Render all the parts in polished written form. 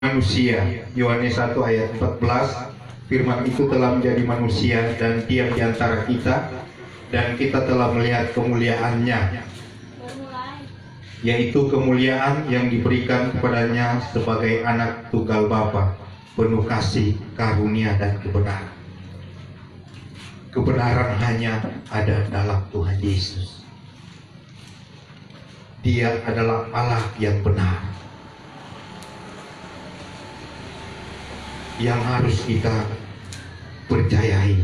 manusia. Yohanes 1 ayat 14, firman itu telah menjadi manusia dan diam di antara kita, dan kita telah melihat kemuliaannya, yaitu kemuliaan yang diberikan kepadanya sebagai anak tunggal Bapa, penuh kasih, karunia, dan kebenaran. Kebenaran hanya ada dalam Tuhan Yesus. Dia adalah Allah yang benar, yang harus kita percayai.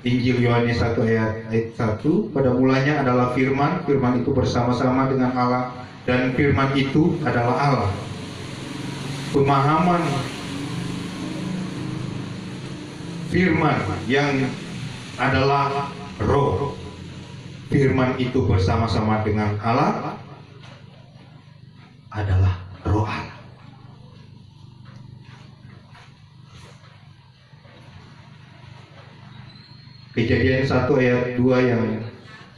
Injil Yohanes 1 ayat 1, pada mulanya adalah firman, firman itu bersama-sama dengan Allah, dan firman itu adalah Allah. Pemahaman firman yang adalah roh, firman itu bersama-sama dengan Allah adalah roh Allah. Kejadian 1 ayat 2 yang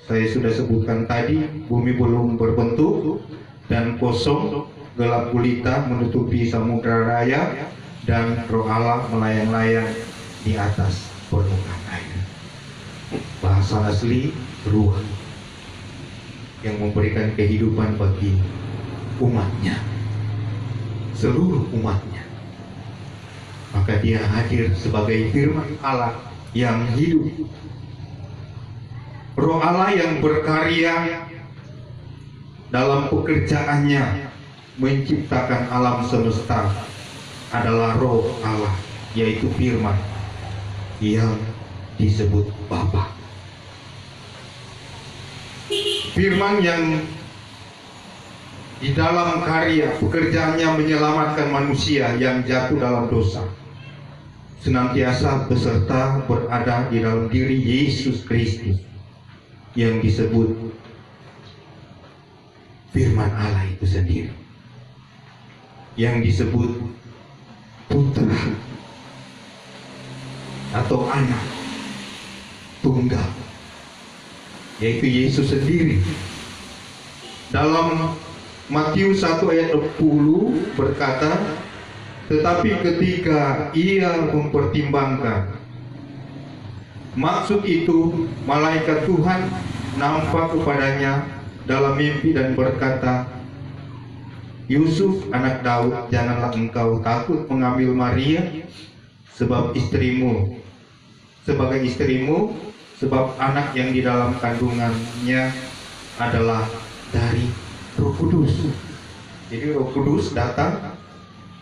saya sudah sebutkan tadi, bumi belum berbentuk dan kosong, gelap gulita menutupi samudra raya, dan roh Allah melayang-layang di atas permukaan air. Bahasa asli ruh yang memberikan kehidupan bagi umatnya, seluruh umatnya. Maka dia hadir sebagai firman Allah yang hidup, roh Allah yang berkarya dalam pekerjaannya menciptakan alam semesta adalah roh Allah, yaitu firman yang disebut Bapa. Firman yang di dalam karya pekerjaannya menyelamatkan manusia yang jatuh dalam dosa, senantiasa beserta berada di dalam diri Yesus Kristus yang disebut firman Allah itu sendiri, yang disebut putra atau anak tunggal, yaitu Yesus sendiri. Dalam Matius 1 ayat 10 berkata, tetapi ketika ia mempertimbangkan maksud itu, malaikat Tuhan nampak kepadanya dalam mimpi dan berkata, Yusuf anak Daud, janganlah engkau takut mengambil Maria sebagai istrimu, sebab anak yang di dalam kandungannya adalah dari Roh Kudus. Jadi Roh Kudus datang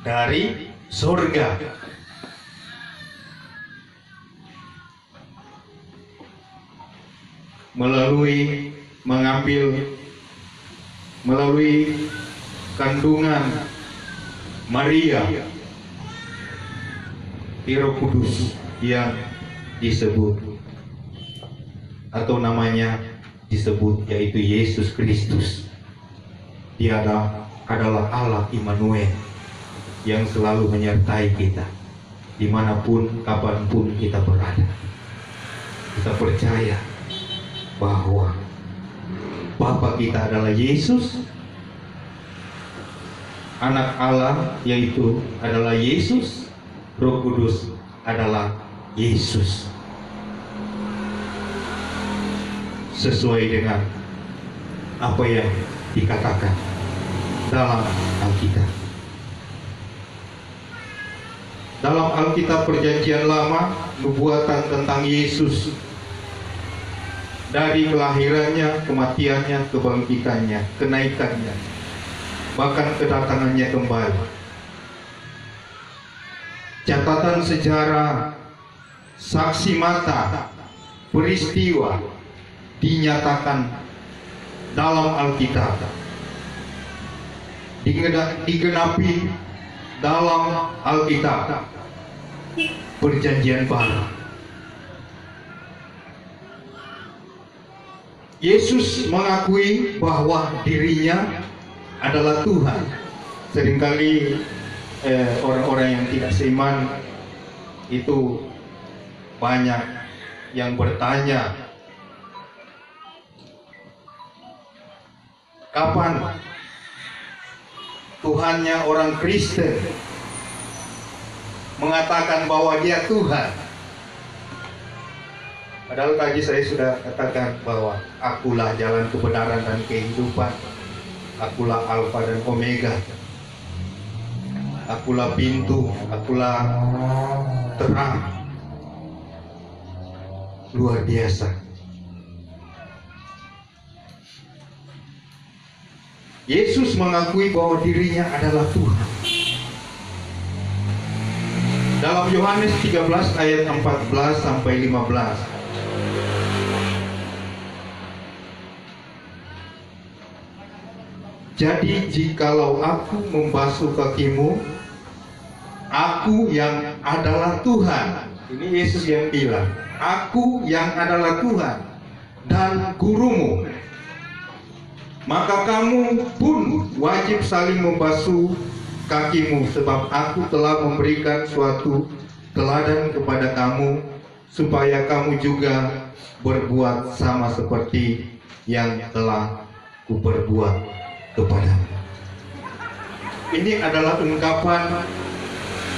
dari surga. Melalui kandungan Maria, Roh Kudus yang disebut atau namanya disebut, yaitu Yesus Kristus. Dia adalah Allah Immanuel yang selalu menyertai kita dimanapun, kapanpun kita berada. Kita percaya bahwa Bapa kita adalah Yesus, anak Allah yaitu adalah Yesus, Roh Kudus adalah Yesus, sesuai dengan apa yang dikatakan dalam Alkitab. Dalam Alkitab Perjanjian Lama, nubuatan tentang Yesus dari kelahirannya, kematiannya, kebangkitannya, kenaikannya, bahkan kedatangannya kembali. Catatan sejarah, saksi mata, peristiwa dinyatakan dalam Alkitab, digenapi dalam Alkitab Perjanjian Baru. Yesus mengakui bahwa dirinya adalah Tuhan. Seringkali orang-orang yang tidak seiman itu banyak yang bertanya, kapan Tuhannya orang Kristen, mengatakan bahwa dia Tuhan. Padahal tadi saya sudah katakan bahwa akulah jalan kebenaran dan kehidupan. Akulah Alfa dan Omega. Akulah pintu, akulah terang. Luar biasa. Yesus mengakui bahwa dirinya adalah Tuhan. Dalam Yohanes 13 ayat 14 sampai 15. Jadi jikalau aku membasuh kakimu, aku yang adalah Tuhan. Ini Yesus yang bilang, aku yang adalah Tuhan dan gurumu. Maka kamu pun wajib saling membasuh kakimu, sebab aku telah memberikan suatu teladan kepada kamu, supaya kamu juga berbuat sama seperti yang telah kuperbuat kepadamu. Ini adalah ungkapan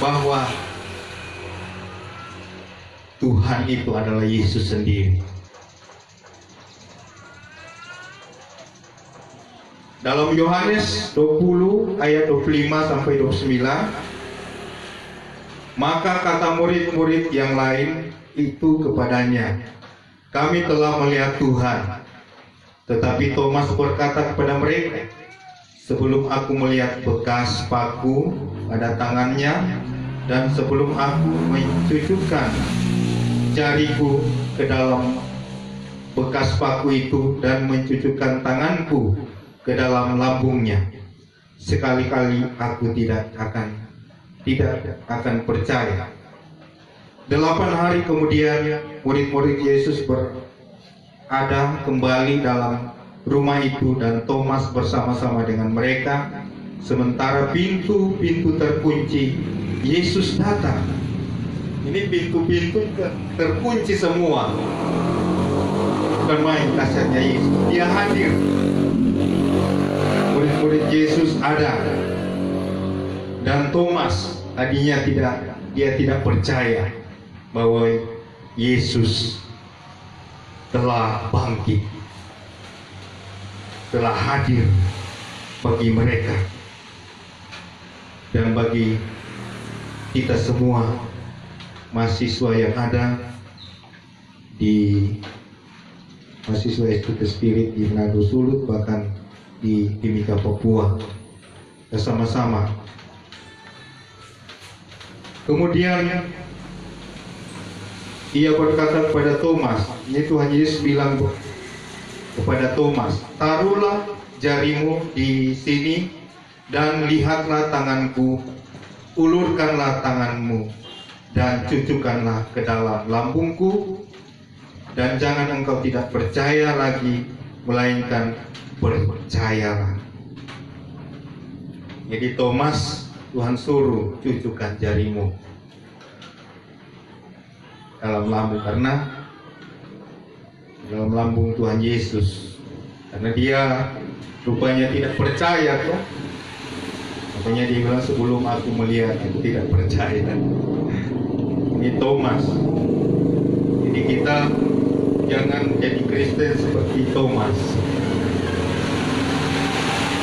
bahwa Tuhan itu adalah Yesus sendiri. Dalam Yohanes 20 ayat 25 sampai 29, maka kata murid-murid yang lain itu kepadanya, kami telah melihat Tuhan. Tetapi Thomas berkata kepada mereka, sebelum aku melihat bekas paku pada tangannya, dan sebelum aku mencucukkan jariku ke dalam bekas paku itu dan mencucukkan tanganku ke dalam lambungnya, sekali-kali aku tidak akan percaya. 8 hari kemudian murid-murid Yesus berada kembali dalam rumah itu, dan Thomas bersama-sama dengan mereka. Sementara pintu-pintu terkunci, Yesus datang. Ini pintu-pintu terkunci semua. Bukan main kasarnya Yesus, dia hadir. Murid-murid Yesus ada, dan Thomas tadinya tidak percaya bahwa Yesus telah bangkit, telah hadir bagi mereka dan bagi kita semua mahasiswa yang ada di mahasiswa Institut Spirit di Manado Sulut, bahkan di Timika Papua, bersama-sama. Kemudian ia berkata kepada Thomas, ini Tuhan Yesus bilang kepada Thomas, taruhlah jarimu di sini dan lihatlah tanganku, ulurkanlah tanganmu dan cucukkanlah ke dalam lambungku, dan jangan engkau tidak percaya lagi, melainkan percayalah. Jadi Thomas, Tuhan suruh cucukkan jarimu dalam lambung, karena dalam lambung Tuhan Yesus, karena dia rupanya tidak percaya tuh. Makanya dia bilang, sebelum aku melihat aku tidak percaya. Ini Thomas. Jadi kita jangan jadi Kristen seperti Thomas.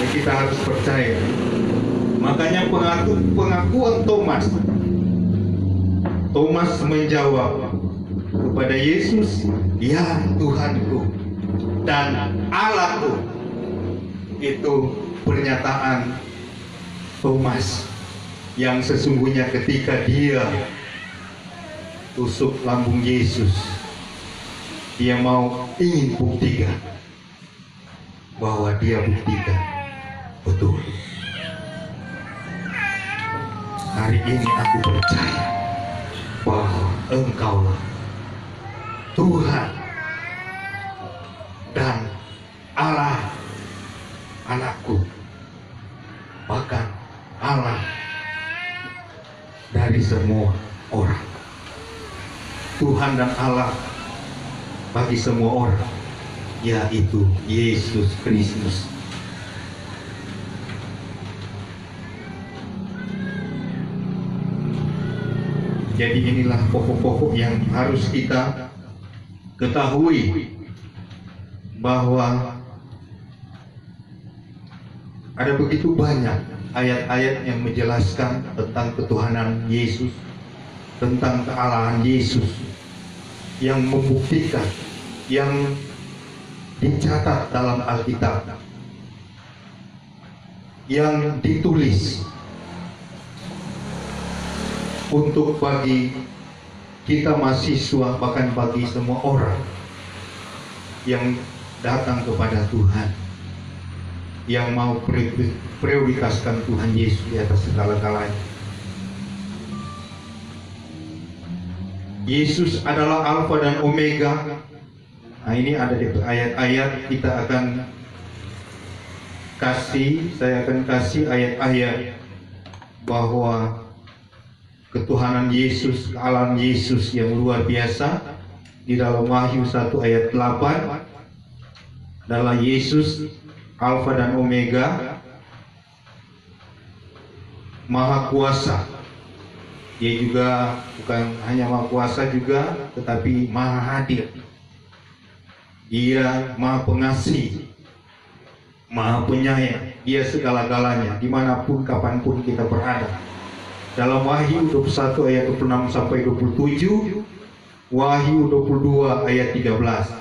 Jadi kita harus percaya. Makanya pengakuan Thomas menjawab kepada Yesus, ya Tuhanku dan Allahku. Itu pernyataan Thomas yang sesungguhnya ketika dia tusuk lambung Yesus, dia ingin buktikan bahwa dia buktikan betul. Hari ini aku percaya bahwa Engkaulah Tuhan dan Allah anakku, bahkan Allah dari semua orang. Tuhan dan Allah bagi semua orang, yaitu Yesus Kristus. Jadi inilah pokok-pokok yang harus kita ketahui, bahwa ada begitu banyak ayat-ayat yang menjelaskan tentang ketuhanan Yesus, tentang kealahan Yesus, yang membuktikan, yang dicatat dalam Alkitab, yang ditulis untuk bagi kita mahasiswa, bahkan bagi semua orang yang datang kepada Tuhan, yang mau prioritaskan Tuhan Yesus di atas segala-galanya. Yesus adalah Alfa dan Omega. Nah, ini ada di ayat-ayat, kita akan saya akan kasih ayat-ayat bahwa ketuhanan Yesus, kealahan Yesus yang luar biasa di dalam Wahyu 1 ayat 8. Adalah Yesus Alfa dan Omega, Maha Kuasa. Dia juga bukan hanya Maha Kuasa juga, tetapi Maha Hadir. Dia Maha Pengasih, Maha Penyayang. Dia segala-galanya, dimanapun kapanpun kita berada. Dalam Wahyu 21 ayat 26 sampai 27, Wahyu 22 ayat 13.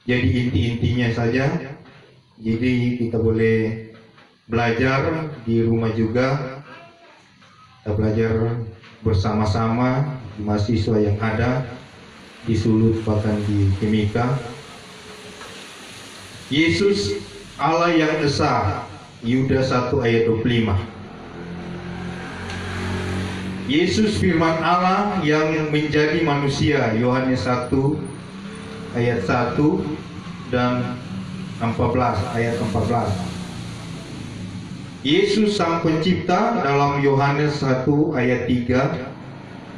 Jadi inti-intinya saja. Jadi kita boleh belajar di rumah juga. Kita belajar bersama-sama di mahasiswa yang ada di Sulut, bahkan di Timika. Yesus Allah yang Esa, Yuda 1 ayat 25. Yesus firman Allah yang menjadi manusia, Yohanes 1 ayat 1 dan 14 ayat 14. Yesus Sang Pencipta dalam Yohanes 1 ayat 3,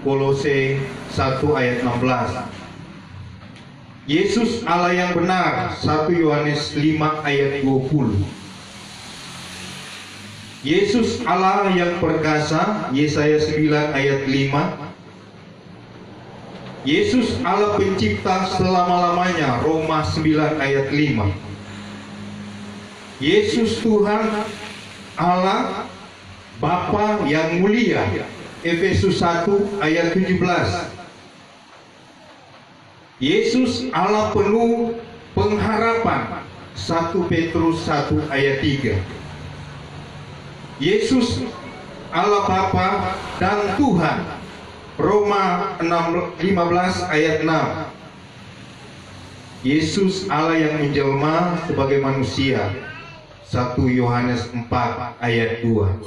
Kolose 1 ayat 16. Yesus Allah yang benar, 1 Yohanes 5 ayat 20. Yesus Allah yang perkasa, Yesaya 9 ayat 5. Yesus Allah pencipta selama-lamanya, Roma 9 ayat 5. Yesus Tuhan Allah Bapa yang mulia, Efesus 1 ayat 17. Yesus Allah penuh pengharapan, 1 Petrus 1 ayat 3. Yesus Allah Bapa dan Tuhan, Roma 15 ayat 6. Yesus Allah yang menjelma sebagai manusia, 1 Yohanes 4 ayat 2.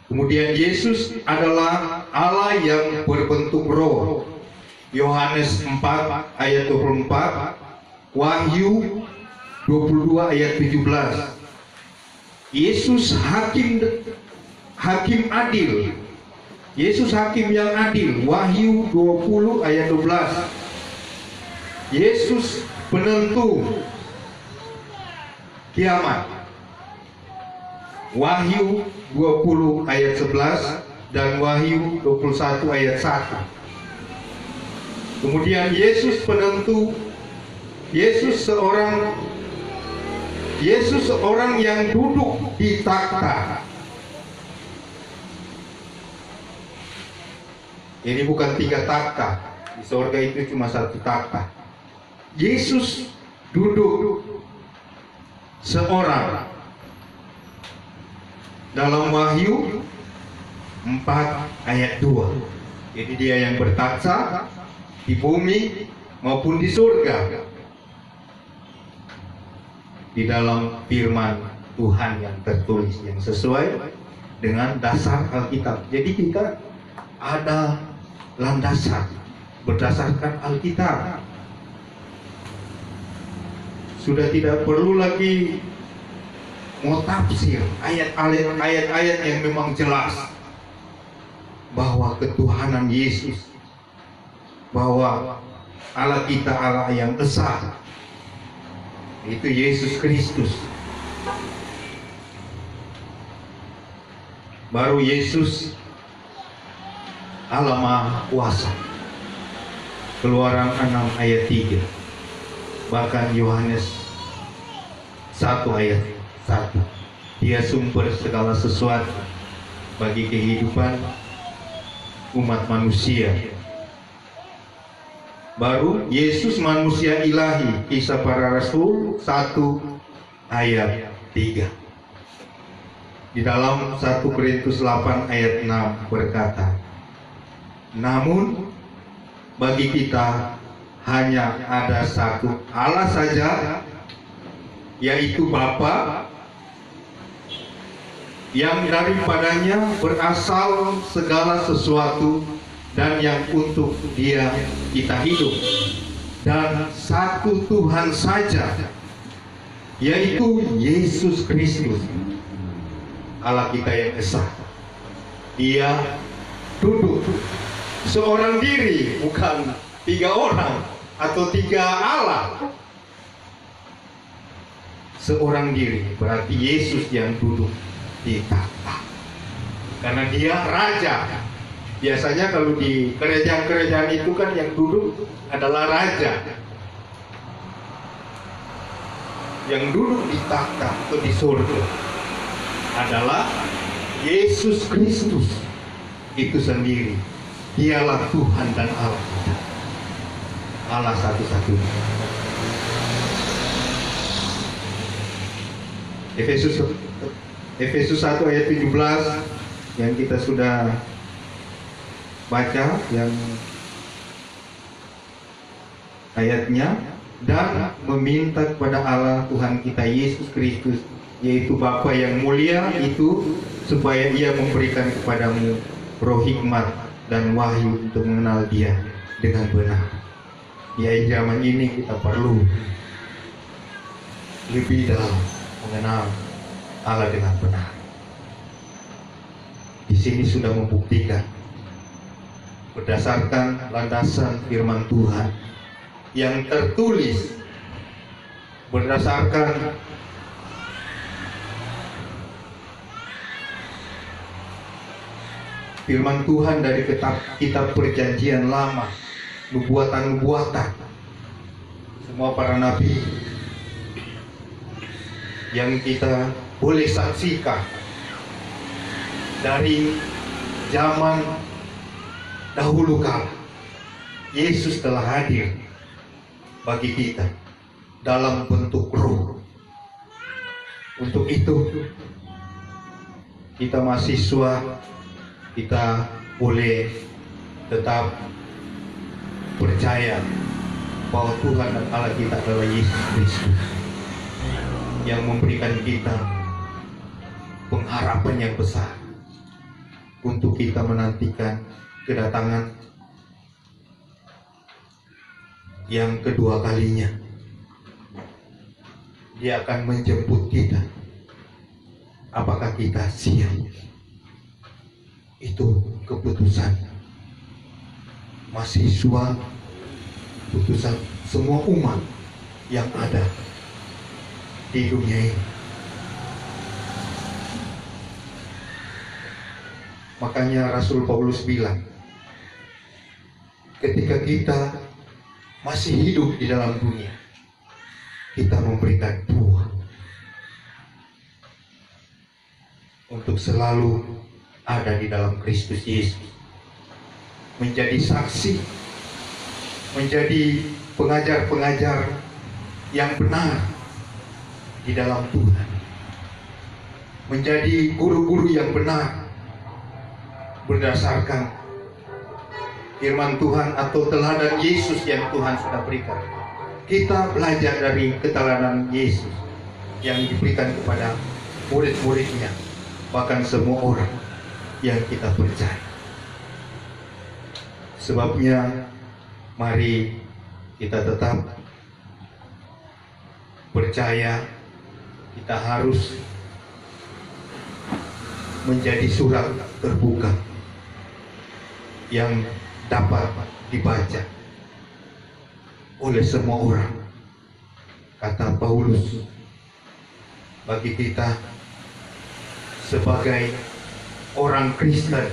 Kemudian Yesus adalah Allah yang berbentuk roh, Yohanes 4 ayat 24, Wahyu 22 ayat 17. Yesus hakim adil. Yesus hakim yang adil, Wahyu 20 ayat 12. Yesus penentu kiamat, Wahyu 20 ayat 11 dan Wahyu 21 ayat 1. Kemudian Yesus penentu, Yesus seorang yang duduk di takhta. Ini bukan 3 takhta. Di surga itu cuma 1 takhta. Yesus duduk seorang. Dalam Wahyu 4 ayat 2. Jadi dia yang bertakhta di bumi maupun di surga. Di dalam firman Tuhan yang tertulis, yang sesuai dengan dasar Alkitab. Jadi kita ada landasan berdasarkan Alkitab. Sudah tidak perlu lagi mau tafsir ayat-ayat yang memang jelas bahwa ketuhanan Yesus, bahwa Allah kita Allah yang esa, itu Yesus Kristus. Baru Yesus Allah Maha Kuasa. Keluaran 6 ayat 3. Bahkan Yohanes 1 ayat 1. Dia sumber segala sesuatu bagi kehidupan umat manusia. Baru Yesus manusia ilahi, Kisah Para Rasul 1 ayat 3. Di dalam 1 Korintus 8 ayat 6 berkata, namun bagi kita hanya ada satu Allah saja, yaitu Bapa, yang daripadanya berasal segala sesuatu dan yang untuk Dia kita hidup, dan satu Tuhan saja, yaitu Yesus Kristus, Allah kita yang esa. Dia duduk seorang diri, bukan 3 orang atau 3 Allah. Seorang diri, berarti Yesus yang duduk di tahta, karena Dia raja. Biasanya kalau di kerajaan-kerajaan itu kan yang duduk adalah raja, yang duduk di tahta atau di surga adalah Yesus Kristus itu sendiri. Dialah Tuhan dan Allah kita, Allah satu-satunya. Efesus 1 ayat 17 yang kita sudah baca, yang ayatnya, dan meminta kepada Allah Tuhan kita Yesus Kristus, yaitu Bapa yang mulia itu, supaya Ia memberikan kepadamu roh hikmat dan wahyu untuk mengenal Dia dengan benar. Di akhir zaman ini kita perlu lebih dalam mengenal Allah dengan benar. Di sini sudah membuktikan berdasarkan landasan firman Tuhan yang tertulis, berdasarkan firman Tuhan dari kitab Perjanjian Lama, nubuatan-nubuatan, semua para nabi yang kita boleh saksikan dari zaman dahulu kala. Yesus telah hadir bagi kita dalam bentuk roh. Untuk itu kita mahasiswa, kita boleh tetap percaya bahwa Tuhan dan Allah kita adalah Yesus Kristus, yang memberikan kita pengharapan yang besar untuk kita menantikan kedatangan yang kedua kalinya. Dia akan menjemput kita. Apakah kita siap? Itu keputusan mahasiswa, keputusan semua umat yang ada di dunia ini. Makanya Rasul Paulus bilang, ketika kita masih hidup di dalam dunia, kita memberikan buah untuk selalu ada di dalam Kristus Yesus, menjadi saksi, menjadi pengajar-pengajar yang benar di dalam Tuhan, menjadi guru-guru yang benar berdasarkan firman Tuhan atau teladan Yesus yang Tuhan sudah berikan. Kita belajar dari keteladan Yesus yang diberikan kepada murid-muridnya, bahkan semua orang yang kita percaya. Sebabnya mari kita tetap percaya, kita harus menjadi surat terbuka yang dapat dibaca oleh semua orang. Kata Paulus, bagi kita sebagai orang Kristen,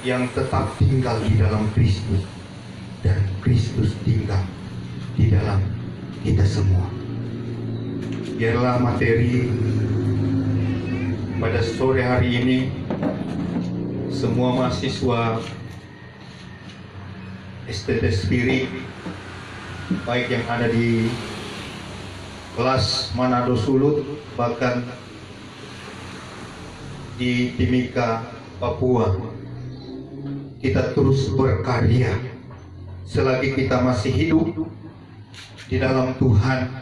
yang tetap tinggal di dalam Kristus, dan Kristus tinggal di dalam kita semua. Biarlah materi pada sore hari ini semua mahasiswa STT Spirit, baik yang ada di kelas Manado Sulut, bahkan di Timika, Papua, kita terus berkarya selagi kita masih hidup di dalam Tuhan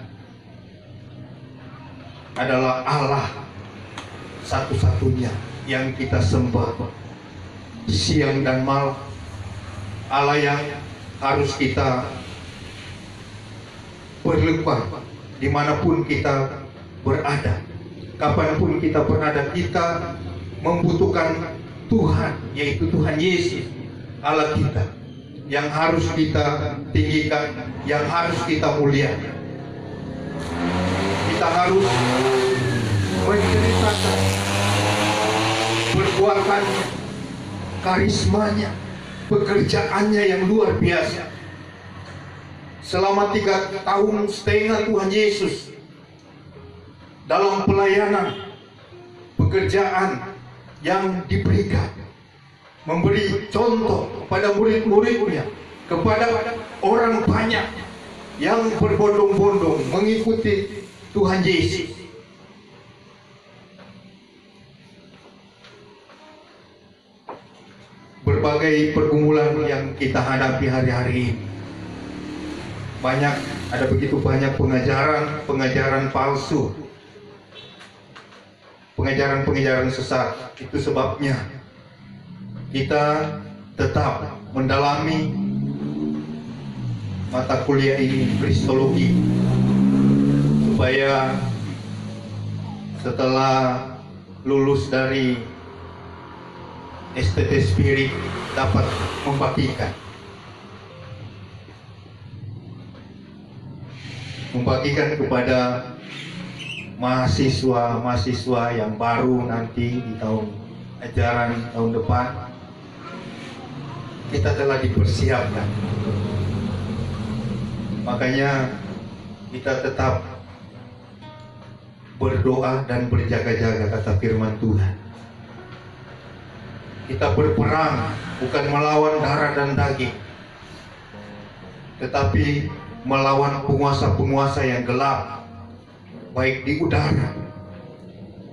adalah Allah satu-satunya yang kita sembah siang dan malam, Allah yang harus kita berlebah dimanapun kita berada, kapanpun kita berada. Kita membutuhkan Tuhan, yaitu Tuhan Yesus, Allah kita, yang harus kita tinggikan, yang harus kita muliakan. Kita harus menceritakan perbuatannya, karismanya, pekerjaannya yang luar biasa. Selama 3,5 tahun Tuhan Yesus dalam pelayanan, pekerjaan yang diberikan, memberi contoh kepada murid-muridnya, kepada orang banyak yang berbondong-bondong mengikuti Tuhan Yesus. Berbagai pergumulan yang kita hadapi hari-hari ini, ada begitu banyak pengajaran palsu, pengajaran sesat. Itu sebabnya kita tetap mendalami mata kuliah ini, Kristologi, supaya setelah lulus dari STT Spirit dapat membagikan kepada mahasiswa yang baru nanti di tahun ajaran tahun depan. Kita telah dipersiapkan, makanya kita tetap berdoa dan berjaga-jaga, kata firman Tuhan. Kita berperang bukan melawan darah dan daging, tetapi melawan penguasa-penguasa yang gelap, baik di udara,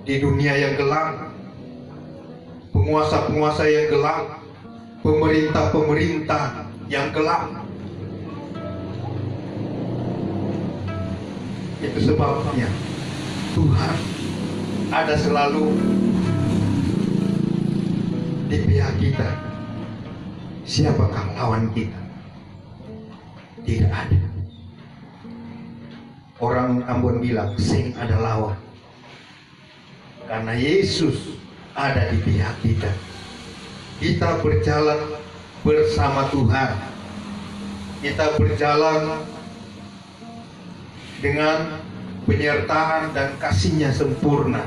di dunia yang gelap, penguasa-penguasa yang gelap, pemerintah-pemerintah yang gelap. Itu sebabnya Tuhan ada selalu di pihak kita. Siapakah lawan kita? Tidak ada. Orang Ambon bilang, sing ada lawan. Karena Yesus ada di pihak kita. Kita berjalan bersama Tuhan. Kita berjalan dengan penyertaan dan kasih-Nya sempurna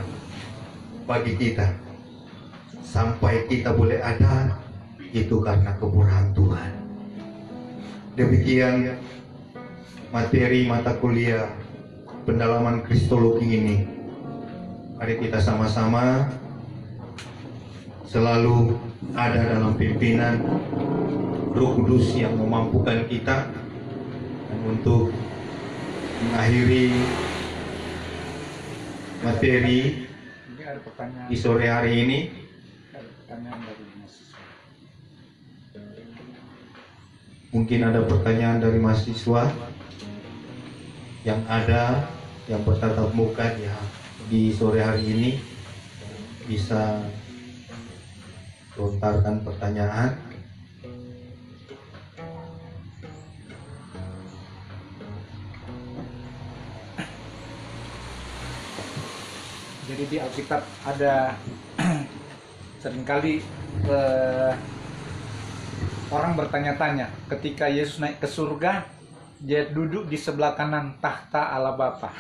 bagi kita. Sampai kita boleh ada, itu karena kemurahan Tuhan. Demikian materi mata kuliah pendalaman Kristologi ini. Mari kita sama-sama selalu ada dalam pimpinan Roh Kudus yang memampukan kita, dan untuk mengakhiri materi di sore hari ini, mungkin ada pertanyaan dari mahasiswa yang bertatap muka ya di sore hari ini, bisa lontarkan pertanyaan. Jadi di Alkitab ada seringkali orang bertanya-tanya ketika Yesus naik ke surga, dia duduk di sebelah kanan tahta Allah Bapa.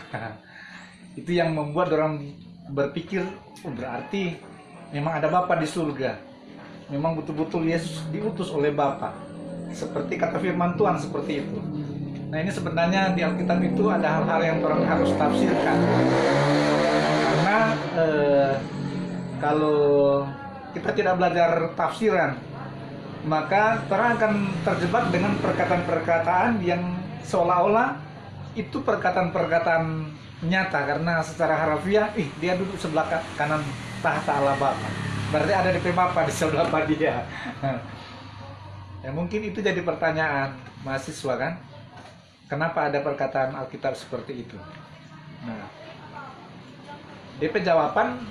Itu yang membuat orang berpikir, oh, berarti memang ada Bapa di surga. memang betul-betul Yesus diutus oleh Bapa. Seperti kata firman Tuhan seperti itu. Nah, ini sebenarnya di Alkitab itu ada hal-hal yang orang harus tafsirkan. Karena kalau kita tidak belajar tafsiran, maka orang akan terjebak dengan perkataan-perkataan yang seolah-olah itu perkataan-perkataan nyata, karena secara harfiah, dia duduk sebelah kanan tahta Allah Bapa. Berarti ada DP Bapa di sebelah dia. Ya, mungkin itu jadi pertanyaan mahasiswa kan? Kenapa ada perkataan Alkitab seperti itu? Nah, DP jawaban,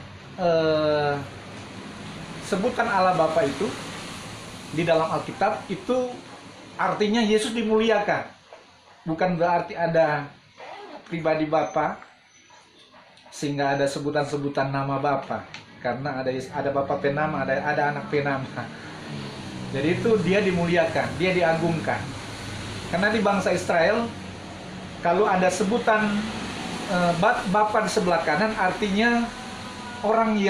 sebutan Allah Bapa itu di dalam Alkitab itu artinya Yesus dimuliakan. Bukan berarti ada pribadi Bapa sehingga ada sebutan-sebutan nama Bapa. Karena ada Bapa penama, ada anak penama. Jadi itu dia dimuliakan, dia diagungkan. Karena di bangsa Israel, kalau ada sebutan Bapa di sebelah kanan, artinya orang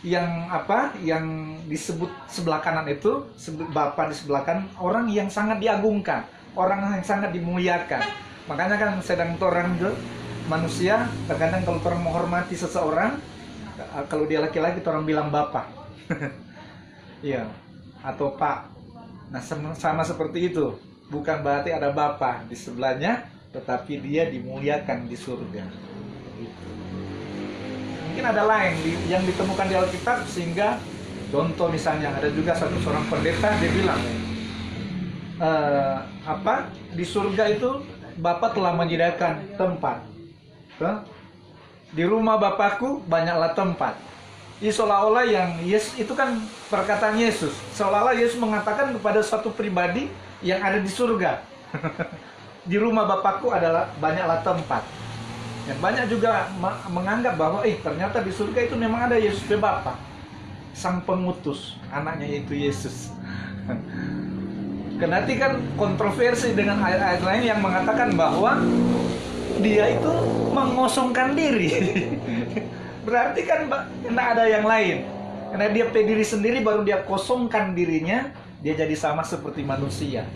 yang disebut sebelah kanan itu, Bapa di sebelah kanan, orang yang sangat diagungkan, orang yang sangat dimuliakan. Makanya kan sedang orang manusia, terkadang kalau orang menghormati seseorang, kalau dia laki-laki orang bilang Bapa. Iya, atau Pak. Nah, sama seperti itu. Bukan berarti ada Bapa di sebelahnya, tetapi dia dimuliakan di surga. Mungkin ada lain yang ditemukan di Alkitab, sehingga contoh misalnya ada juga seorang pendeta, dia bilang di surga itu Bapa telah menyediakan tempat. Di rumah Bapakku banyaklah tempat. Ini seolah-olah yang Yesus itu kan perkataan Yesus. Seolah-olah Yesus mengatakan kepada suatu pribadi yang ada di surga. Di rumah Bapakku adalah banyaklah tempat. Dan banyak juga menganggap bahwa ternyata di surga itu memang ada Yesus Bapa, Sang Pengutus, anaknya yaitu Yesus. Kenapa kan kontroversi dengan ayat-ayat lain yang mengatakan bahwa dia itu mengosongkan diri. Berarti kan tidak ada yang lain. Karena dia pediri sendiri, baru dia kosongkan dirinya, dia jadi sama seperti manusia.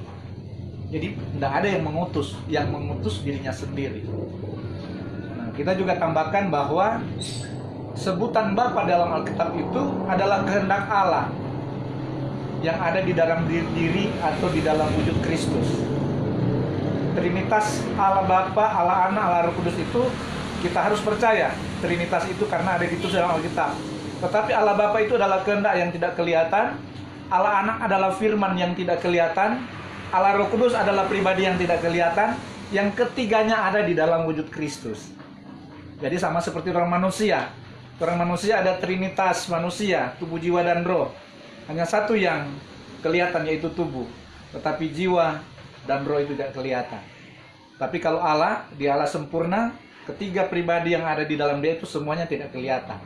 Jadi tidak ada yang mengutus dirinya sendiri. Nah, kita juga tambahkan bahwa sebutan Bapa dalam Alkitab itu adalah kehendak Allah yang ada di dalam diri atau di dalam wujud Kristus. Trinitas Allah Bapa, Allah Anak, Allah Roh Kudus itu kita harus percaya. Trinitas itu karena ada ditulis dalam Alkitab. Tetapi Allah Bapa itu adalah kehendak yang tidak kelihatan, Allah Anak adalah firman yang tidak kelihatan, Allah Roh Kudus adalah pribadi yang tidak kelihatan, yang ketiganya ada di dalam wujud Kristus. Jadi sama seperti orang manusia. Orang manusia ada trinitas manusia, tubuh, jiwa, dan roh. Hanya satu yang kelihatan, yaitu tubuh. Tetapi jiwa dan roh itu tidak kelihatan. Tapi kalau Allah, dia Allah sempurna, ketiga pribadi yang ada di dalam dia itu semuanya tidak kelihatan.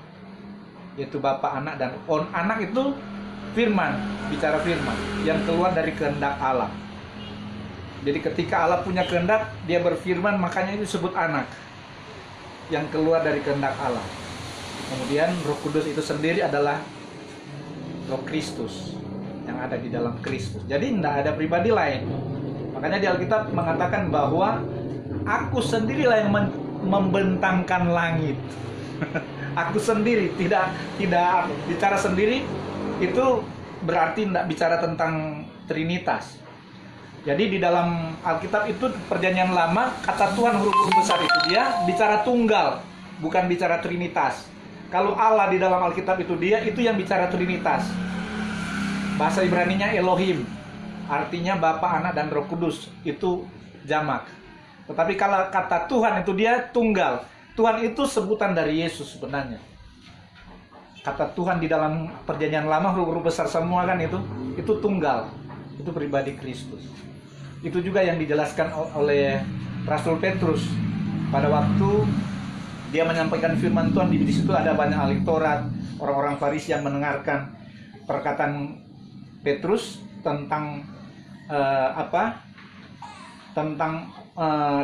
Yaitu Bapa, Anak, dan Anak itu firman, bicara firman yang keluar dari kehendak Allah. Jadi ketika Allah punya kehendak, dia berfirman, makanya itu disebut anak yang keluar dari kehendak Allah. Kemudian Roh Kudus itu sendiri adalah Roh Kristus yang ada di dalam Kristus. Jadi tidak ada pribadi lain. Makanya di Alkitab mengatakan bahwa aku sendirilah yang membentangkan langit. Aku sendiri, tidak bicara sendiri, itu berarti tidak bicara tentang Trinitas. Jadi di dalam Alkitab itu perjanjian lama, kata Tuhan huruf besar itu dia bicara tunggal, bukan bicara Trinitas. Kalau Allah di dalam Alkitab itu dia, itu yang bicara Trinitas. Bahasa Ibraninya Elohim, artinya Bapa, Anak, dan Roh Kudus, itu jamak. Tetapi kalau kata Tuhan itu dia tunggal. Tuhan itu sebutan dari Yesus sebenarnya. Kata Tuhan di dalam perjanjian lama huruf besar semua kan itu tunggal. Itu pribadi Kristus. Itu juga yang dijelaskan oleh Rasul Petrus pada waktu dia menyampaikan firman Tuhan. Di situ ada banyak ahli Taurat, orang-orang Farisi yang mendengarkan perkataan Petrus tentang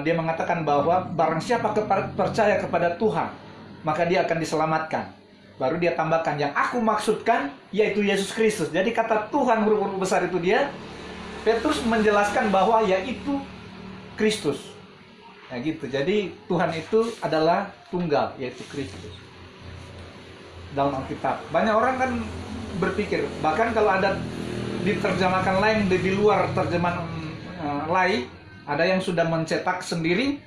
dia mengatakan bahwa barang siapa percaya kepada Tuhan, maka dia akan diselamatkan. Baru dia tambahkan yang aku maksudkan yaitu Yesus Kristus. Jadi kata Tuhan huruf-huruf besar itu dia, Petrus menjelaskan bahwa yaitu Kristus. Nah gitu. Jadi Tuhan itu adalah tunggal, yaitu Kristus. Dalam Alkitab. Banyak orang kan berpikir, bahkan kalau ada diterjemahkan lain di luar terjemahan lain, ada yang sudah mencetak sendiri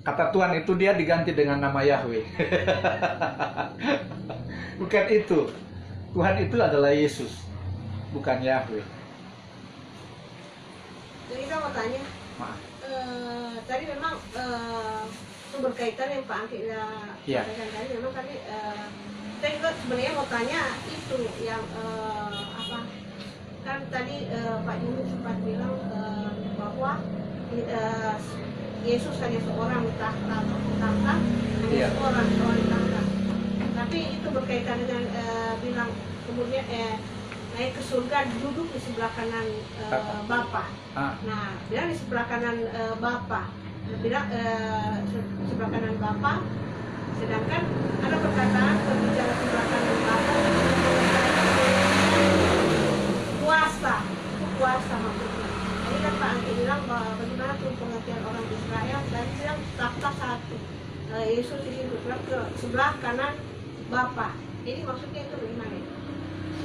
kata Tuhan itu dia diganti dengan nama Yahweh. Bukan itu. Tuhan itu adalah Yesus, bukan Yahweh. Jadi saya mau tanya, tadi memang itu berkaitan yang Pak Angki sampaikan tadi, memang tadi saya juga sebenarnya mau tanya itu yang apa? Kan tadi Pak Juni sempat bilang bahwa Yesus hanya seorang di tahta, hanya seorang di tahta. Tapi itu berkaitan dengan bilang kemudian naik ke surga duduk di sebelah kanan Bapa. Nah, bilang di sebelah kanan Bapa. Bilang sebelah kanan Bapa. Sedangkan ada perkataan berbicara sebelah kanan Bapa. Kuasa maksudnya. Jadi kan Pak Angki bilang bahwa bagaimana tuh pengertian orang Israel dan bilang tahta satu. Yesus ini duduk ke sebelah kanan Bapa. Jadi maksudnya itu bagaimana?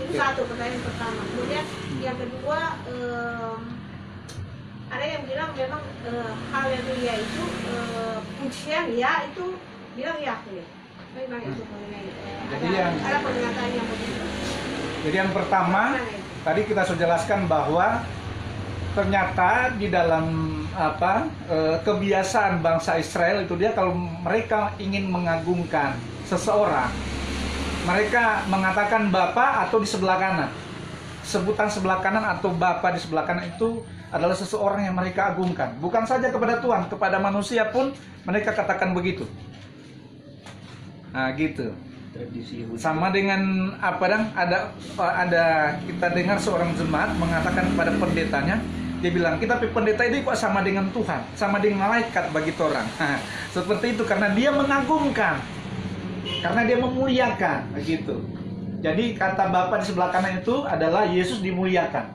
Itu satu pertanyaan pertama. Kemudian yang kedua, ada yang bilang memang haleluya itu pujian ya itu bilang Yahweh. Bagaimana itu mengenai? Ada pernyataan yang begitu. Jadi yang pertama, tadi kita sudah jelaskan bahwa ternyata di dalam kebiasaan bangsa Israel itu dia kalau mereka ingin mengagungkan seseorang, mereka mengatakan Bapa atau di sebelah kanan. Sebutan sebelah kanan atau Bapa di sebelah kanan itu adalah seseorang yang mereka agungkan. Bukan saja kepada Tuhan, kepada manusia pun mereka katakan begitu. Nah gitu. Sama dengan ada kita dengar seorang jemaat mengatakan kepada pendetanya, dia bilang kita pendeta itu kok sama dengan Tuhan, sama dengan malaikat bagi orang. Nah, seperti itu karena dia mengagungkan, karena dia memuliakan, begitu. Jadi kata Bapa di sebelah kanan itu adalah Yesus dimuliakan.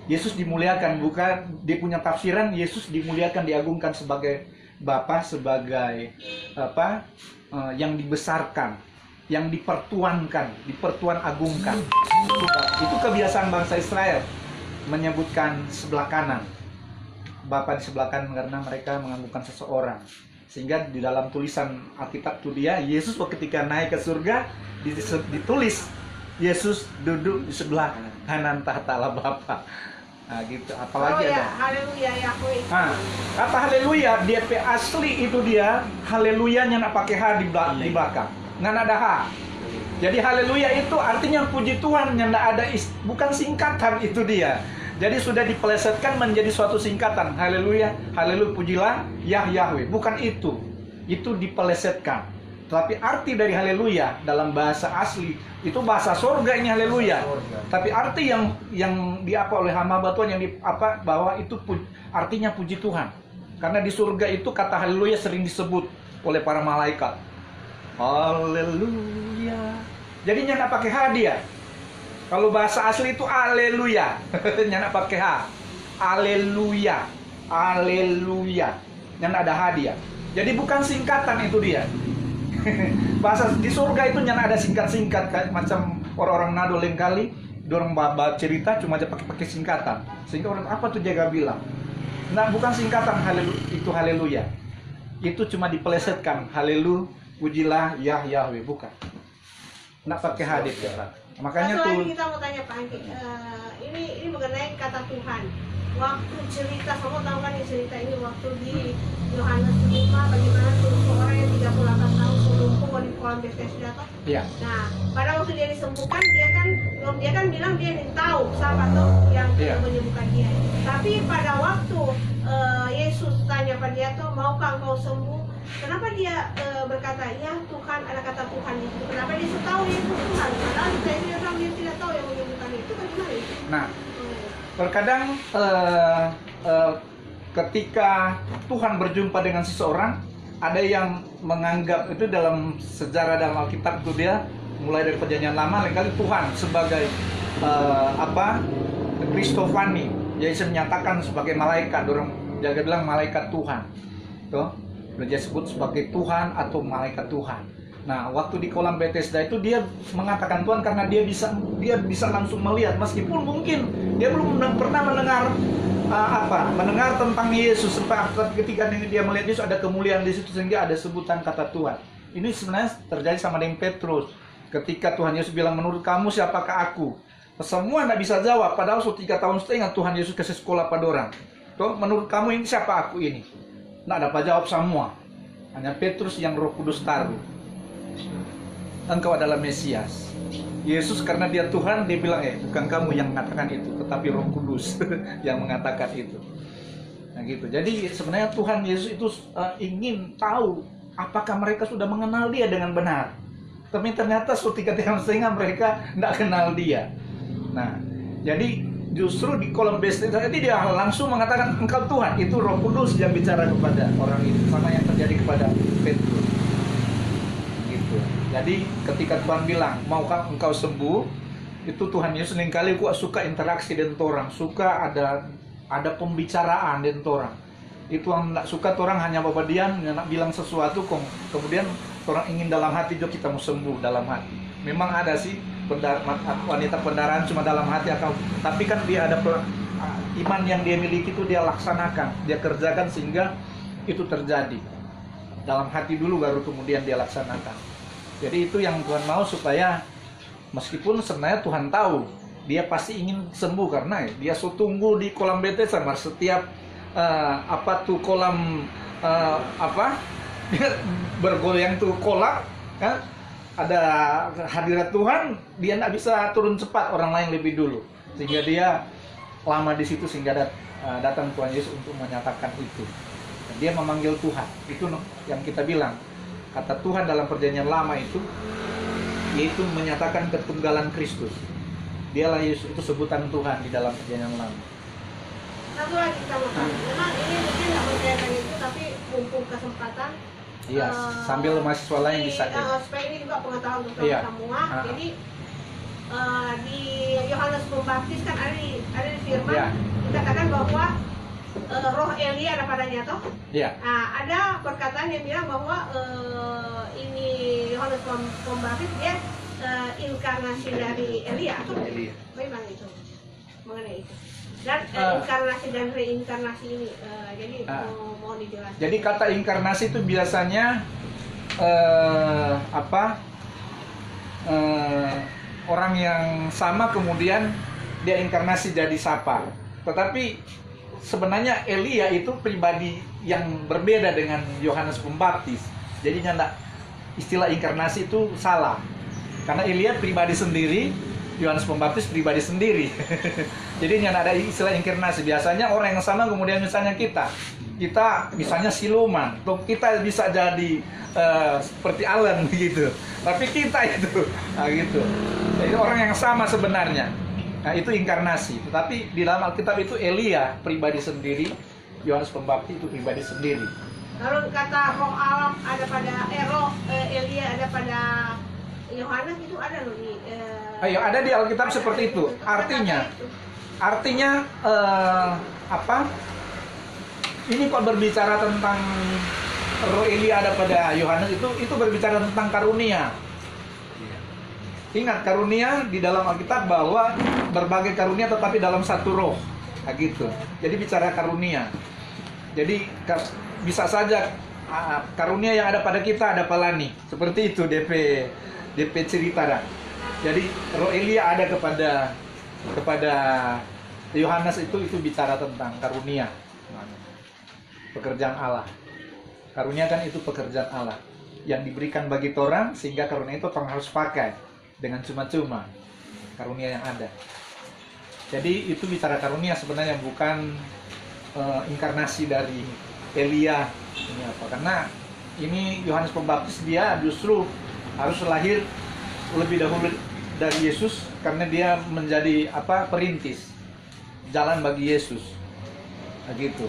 Yesus dimuliakan, bukan dia punya tafsiran Yesus dimuliakan, diagungkan sebagai Bapa, sebagai yang dibesarkan, yang dipertuankan, dipertuan agungkan. Itu kebiasaan bangsa Israel menyebutkan sebelah kanan, Bapa di sebelah kanan karena mereka mengagungkan seseorang. Sehingga di dalam tulisan Alkitab itu dia Yesus ketika naik ke surga ditulis Yesus duduk di sebelah kanan tahta Allah Bapa. Nah gitu, apalagi ada haleluya Yahweh. Kata haleluya dia asli itu dia haleluyanya nak pakai H di belakang, nggak ada H. Jadi haleluya itu artinya puji Tuhan, yang nggak ada bukan singkatan itu dia. Jadi sudah dipelesetkan menjadi suatu singkatan. Haleluya, haleluya pujilah Yahweh. Bukan itu. Itu dipelesetkan. Tapi arti dari haleluya dalam bahasa asli itu bahasa surga ini haleluya. Tapi arti yang diapa oleh hamba Tuhan yang bahwa itu artinya puji Tuhan. Karena di surga itu kata haleluya sering disebut oleh para malaikat. Haleluya. Jadi nyana pakai H dia. Kalau bahasa asli itu haleluya. Nyana pakai H. Haleluya. Haleluya. Nyana ada H dia. Jadi bukan singkatan itu dia. Bahasa di surga itu nyana ada singkat-singkat kayak macam orang-orang nado lain kali dorong babat cerita cuma aja pakai singkatan sehingga orang apa tuh jaga bilang nah bukan singkatan itu haleluya itu cuma dipelesetkan haleluya pujilah Yahweh bukan nak pakai hadis ya makanya tuh kita mau tanya Pak Angki ini mengenai kata Tuhan waktu cerita kamu tahu kan cerita ini waktu di Yohanes 5 bagaimana tuh orang yang 38 tahun lumpuh di kolam Bethesda toh? Iya. Nah, pada waktu dia disembuhkan dia kan bilang dia tahu siapa tuh yang menyembuhkan dia. Tapi pada waktu Yesus tanya pada dia tuh maukah engkau sembuh? Kenapa dia berkata ya Tuhan ada kata Tuhan itu? Kenapa dia tahu itu Tuhan? Padahal dia bilang dia tidak tahu yang menyembuhkan itu bagaimana itu? Nah, terkadang ketika Tuhan berjumpa dengan seseorang, ada yang menganggap itu dalam sejarah dalam Alkitab itu dia mulai dari Perjanjian Lama kali Tuhan sebagai Kristofani, jadi menyatakan sebagai malaikat, orang jaga bilang malaikat Tuhan, tuh dia sebut sebagai Tuhan atau malaikat Tuhan. Nah, waktu di kolam Bethesda itu dia mengatakan Tuhan karena dia bisa langsung melihat, meskipun mungkin dia belum pernah mendengar tentang Yesus. Ketika dia melihat Yesus ada kemuliaan di situ sehingga ada sebutan kata Tuhan. Ini sebenarnya terjadi sama dengan Petrus. Ketika Tuhan Yesus bilang, menurut kamu siapakah aku? Semua tidak bisa jawab, padahal sudah 3 tahun setengah Tuhan Yesus kasih sekolah pada orang. Tuh, menurut kamu ini siapa aku ini? Tidak dapat jawab semua. Hanya Petrus yang Roh Kudus taruh. Engkau adalah Mesias. Yesus karena dia Tuhan, dia bilang, bukan kamu yang mengatakan itu, tetapi Roh Kudus yang mengatakan itu. Nah gitu. Jadi sebenarnya Tuhan Yesus itu ingin tahu apakah mereka sudah mengenal dia dengan benar. Tapi ternyata sudah 3 tahun setengah mereka tidak kenal dia. Nah, jadi justru di kolam Bethesda tadi dia langsung mengatakan engkau Tuhan. Itu Roh Kudus yang bicara kepada orang itu, sama yang terjadi kepada Petrus. Gitu. Jadi ketika Tuhan bilang maukah engkau sembuh, itu Tuhan Yesus seringkali suka interaksi dengan orang, suka ada pembicaraan dengan orang. Itu yang tidak suka orang hanya bawa diam, nak bilang sesuatu, kemudian orang ingin dalam hati juga kita mau sembuh dalam hati. Memang ada sih wanita pendarahan cuma dalam hati akal, tapi kan dia ada iman yang dia miliki itu dia laksanakan, dia kerjakan sehingga itu terjadi. Dalam hati dulu baru kemudian dia laksanakan. Jadi itu yang Tuhan mau, supaya meskipun sebenarnya Tuhan tahu dia pasti ingin sembuh karena dia tunggu di kolam Bethesda setiap kolam bergoyang tuh kolam kan, ada hadirat Tuhan, dia tidak bisa turun cepat, orang lain lebih dulu, sehingga dia lama di situ sehingga datang Tuhan Yesus untuk menyatakan itu. Dan dia memanggil Tuhan. Itu yang kita bilang kata Tuhan dalam Perjanjian Lama itu, yaitu menyatakan ketunggalan Kristus. Dialah Yesus, itu sebutan Tuhan di dalam Perjanjian Lama. Satu lagi tambahkan, memang ini mungkin nggak berkaitan itu, tapi mumpung kesempatan. Iya, sambil mahasiswa lain bisa. Supaya ini juga pengetahuan untuk semua. Jadi di Yohanes Pembaptis kan ada di firman dikatakan bahwa roh Elia ada padanya toh. Iya. Ada perkataan yang bilang bahwa ini Yohanes Pembaptis dia inkarnasi dari Elia. Memang itu mengenai itu. Dan inkarnasi dan reinkarnasi ini, jadi mau dijelaskan. Jadi kata inkarnasi itu biasanya orang yang sama kemudian dia inkarnasi jadi siapa. Tetapi sebenarnya Elia itu pribadi yang berbeda dengan Yohanes Pembaptis. Jadi istilah inkarnasi itu salah. Karena Elia pribadi sendiri, Yohanes Pembaptis pribadi sendiri. Jadi yang ada istilah inkarnasi. Biasanya orang yang sama kemudian misalnya kita misalnya siluman, atau kita bisa jadi seperti Alan gitu. Tapi kita itu, gitu. Jadi orang yang sama sebenarnya. Nah itu inkarnasi. Tetapi di dalam Alkitab itu Elia pribadi sendiri, Yohanes Pembaptis itu pribadi sendiri. Kalau kata roh alam ada pada roh Elia ada pada Yohanes itu ada loh di. Ada di Alkitab seperti itu. Artinya ini kok berbicara tentang roh Elia ada pada Yohanes itu berbicara tentang karunia. Ingat karunia di dalam Alkitab bahwa berbagai karunia tetapi dalam satu roh, gitu. Jadi bicara karunia. Jadi bisa saja karunia yang ada pada kita ada pelani. Seperti itu DP cerita dah. Jadi roh Elia ada kepada Yohanes itu bicara tentang karunia, pekerjaan Allah. Karunia kan itu pekerjaan Allah yang diberikan bagi orang, sehingga karunia itu orang harus pakai dengan cuma-cuma karunia yang ada. Jadi itu bicara karunia sebenarnya, bukan inkarnasi dari Elia ini apa. Karena ini Yohanes Pembaptis dia justru harus lahir lebih dahulu dari Yesus, karena dia menjadi perintis jalan bagi Yesus, begitu.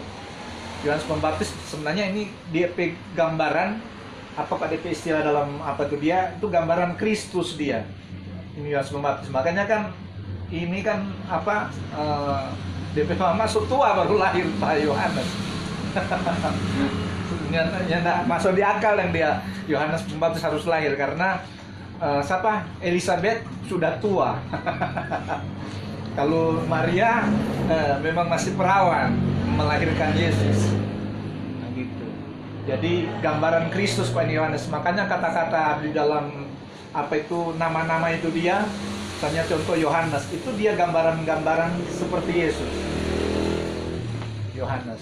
Yohanes Pembaptis sebenarnya ini DP gambaran apa Pak DP istilah dalam apa tuh dia itu gambaran Kristus dia. Ini Yohanes Pembaptis. Makanya kan ini kan apa DP mama tua baru lahir Pak Yohanes. Yang masuk di akal yang dia Yohanes Pembaptis harus lahir karena siapa Elizabeth sudah tua. Kalau Maria memang masih perawan melahirkan Yesus. Nah, gitu. Jadi gambaran Kristus Pak Yohanes. Makanya kata-kata di dalam apa itu nama-nama itu dia, misalnya contoh Yohanes itu dia gambaran-gambaran seperti Yesus. Yohanes.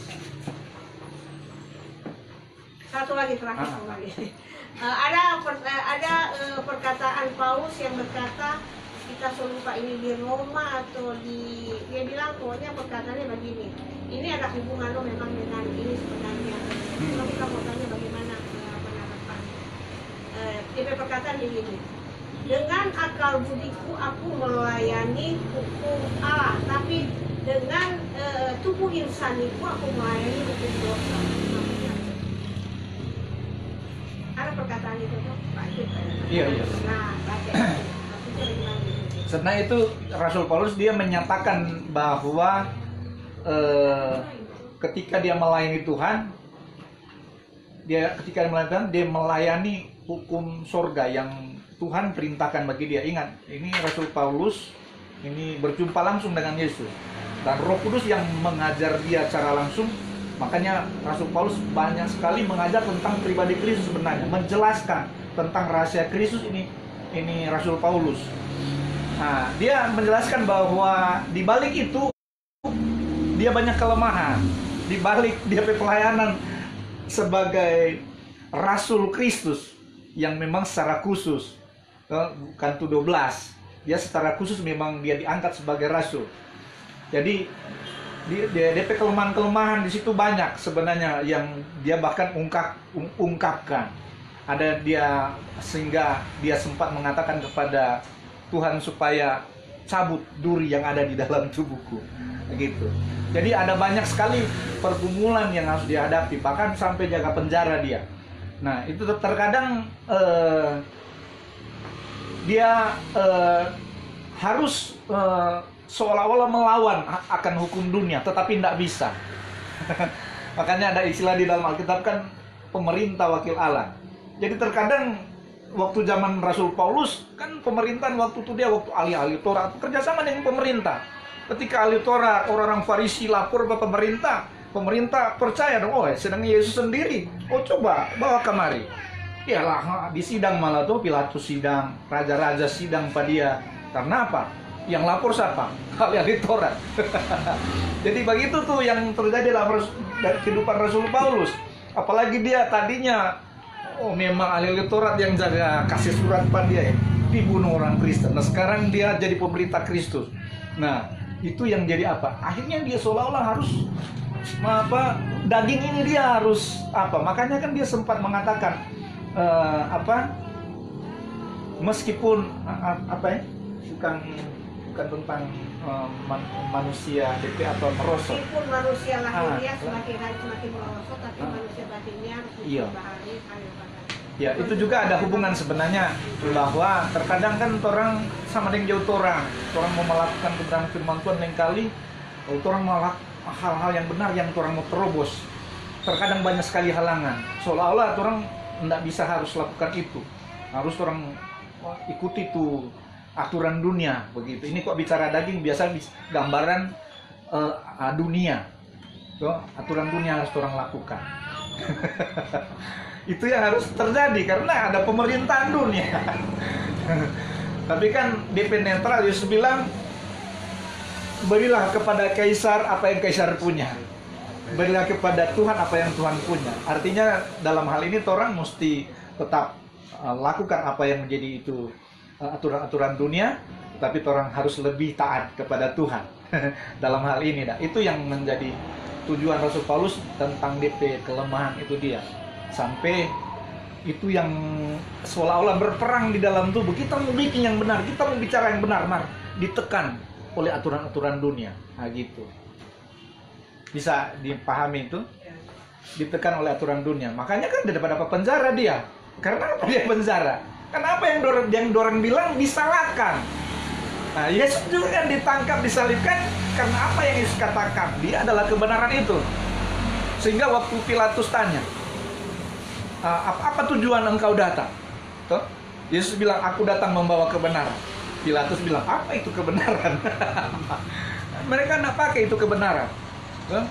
Satu lagi terakhir, satu lagi. Ada perkataan Paulus yang berkata kita lupa ini di Roma atau di dia bilang pokoknya perkataannya begini. Ini ada hubungan lo memang dengan ini sebenarnya. Kalau kita mau tanya bagaimana penerapan. Dia perkataan begini. Dengan akal budiku aku melayani hukum Allah, tapi dengan tubuh insaniku aku melayani hukum dosa. Ada perkataan itu tuh Pak. Iya. Nah, baca. Sebenarnya itu Rasul Paulus dia menyatakan bahwa ketika dia melayani Tuhan, dia melayani hukum sorga yang Tuhan perintahkan bagi dia. Ingat, ini Rasul Paulus ini berjumpa langsung dengan Yesus dan Roh Kudus yang mengajar dia secara langsung. Makanya Rasul Paulus banyak sekali mengajar tentang pribadi Kristus sebenarnya, menjelaskan tentang rahasia Kristus ini Rasul Paulus. Nah, dia menjelaskan bahwa di balik itu dia banyak kelemahan. Di balik dia pelayanan sebagai Rasul Kristus yang memang secara khusus, bukan tuh 12. Dia secara khusus memang dia diangkat sebagai rasul. Jadi DP kelemahan-kelemahan di situ banyak sebenarnya yang dia bahkan ungkapkan. Ada dia sehingga dia sempat mengatakan kepada Tuhan supaya cabut duri yang ada di dalam tubuhku, begitu. Jadi ada banyak sekali pergumulan yang harus dihadapi, bahkan sampai jaga penjara dia. Nah itu terkadang dia harus seolah-olah melawan akan hukum dunia, tetapi tidak bisa. Makanya ada istilah di dalam Alkitab kan pemerintah wakil Allah. Jadi terkadang waktu zaman Rasul Paulus kan pemerintahan waktu itu dia waktu ahli-ahli Taurat kerjasama dengan pemerintah. Ketika ahli Taurat orang-orang Farisi lapor ke pemerintah, pemerintah percaya dong, oh sedang Yesus sendiri, oh coba bawa kemari. Iyalah di sidang malah tuh Pilatus sidang, raja-raja sidang pada dia. Karena apa? Yang lapor siapa? Ahli-ahli Taurat. Jadi begitu tuh yang terjadi dalam kehidupan Rasul Paulus. Apalagi dia tadinya memang ahli Taurat yang jaga kasih surat pada dia, dibunuh orang Kristen. Nah sekarang dia jadi pemerintah Kristus. Nah itu yang jadi apa? Akhirnya dia seolah-olah harus daging ini dia harus apa? Makanya kan dia sempat mengatakan meskipun bukan tentang manusia DP atau merosot. Meskipun manusia lahirnya semakin hari semakin merosot, tapi manusia batinnya iya. Bahari. Ya itu juga ada hubungan sebenarnya bahwa terkadang kan orang sama dengan jauh orang mau melakukan kebenaran firman Tuhan lain kali, orang melakukan hal-hal yang benar yang orang mau terobos. Terkadang banyak sekali halangan. Seolah-olah orang tidak bisa harus lakukan itu, harus orang ikuti itu aturan dunia begitu. Ini kok bicara daging biasa gambaran dunia. Tuh, aturan dunia harus orang lakukan. Itu yang harus terjadi karena ada pemerintahan dunia. Tapi kan DP netral Yesus bilang berilah kepada kaisar apa yang kaisar punya, berilah kepada Tuhan apa yang Tuhan punya. Artinya dalam hal ini orang mesti tetap lakukan apa yang menjadi itu aturan-aturan dunia, tapi orang harus lebih taat kepada Tuhan. Dalam hal ini itu yang menjadi tujuan Rasul Paulus tentang DP kelemahan itu dia. Sampai itu yang seolah-olah berperang di dalam tubuh. Kita mau bikin yang benar, kita mau bicara yang benar, ditekan oleh aturan-aturan dunia. Nah gitu. Bisa dipahami itu? ditekan oleh aturan dunia. Makanya kan daripada penjara dia. Karena apa dia penjara? Karena apa yang dorang bilang disalahkan. Nah, Yesus juga kan ditangkap, disalibkan karena apa yang Yesus katakan. Dia adalah kebenaran itu. Sehingga waktu Pilatus tanya, apa tujuan engkau datang? Tuh, Yesus bilang, aku datang membawa kebenaran. Pilatus bilang, apa itu kebenaran? Mereka tidak pakai itu kebenaran. Tuh,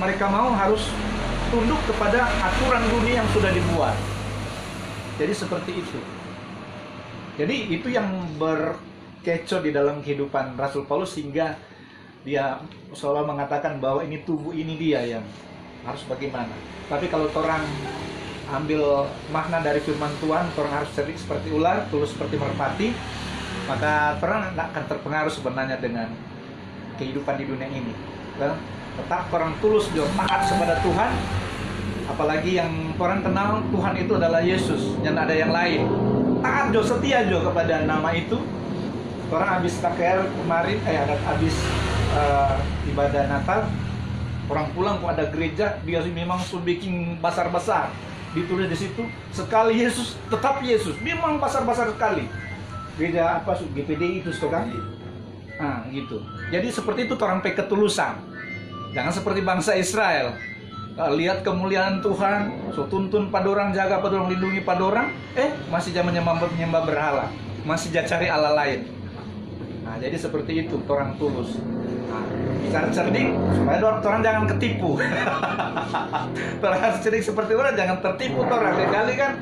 mereka harus tunduk kepada aturan dunia yang sudah dibuat. Jadi seperti itu. Jadi itu yang berkecoh di dalam kehidupan Rasul Paulus, sehingga dia seolah mengatakan bahwa ini tubuh ini dia yang harus bagaimana. Tapi kalau orang ambil makna dari firman Tuhan, orang harus cerdik seperti ular, tulus seperti merpati, maka orang tidak akan terpengaruh sebenarnya dengan kehidupan di dunia ini. Tetap orang tulus juga taat kepada Tuhan. Apalagi yang orang kenal Tuhan itu adalah Yesus, dan ada yang lain. Taat jo, setia jo kepada nama itu. Orang habis KKR kemarin, habis ibadah Natal, orang pulang kok ada gereja, dia memang sudah bikin besar-besar. Ditulis di situ, sekali Yesus, tetap Yesus. Memang besar-besar sekali. Gereja apa, GPD itu kan? Nah, gitu. Jadi seperti itu orang pakai ketulusan. Jangan seperti bangsa Israel. Lihat kemuliaan Tuhan, so tuntun pada orang, jaga pada orang, lindungi pada orang, masih zaman menyembah berhala, masih cari Allah lain. Nah, jadi seperti itu orang tulus. Nah, cara cerdik supaya orang jangan ketipu. Orang cerdik seperti orang jangan tertipu. Orang lain kan